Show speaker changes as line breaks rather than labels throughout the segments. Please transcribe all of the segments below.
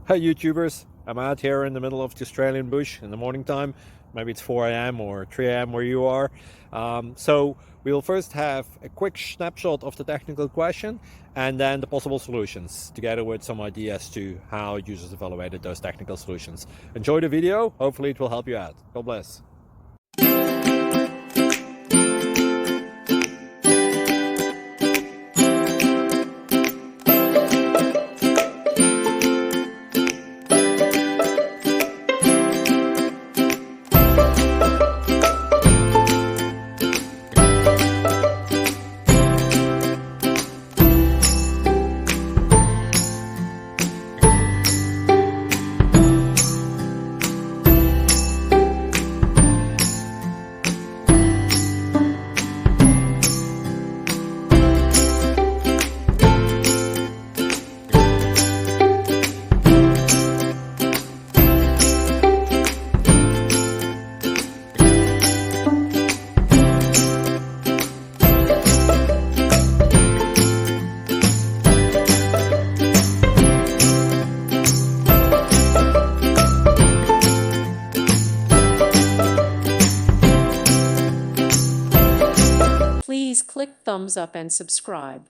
Hi YouTubers, I'm out here in the middle of the Australian bush in the morning time. Maybe it's 4 a.m. or 3 a.m. where you are. So we'll first have a quick snapshot of the technical question and then the possible solutions, together with some ideas to how users evaluated those technical solutions. Enjoy the video, hopefully it will help you out. God bless.
Please click thumbs up and subscribe.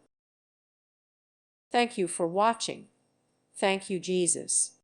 Thank you for watching. Thank you, Jesus.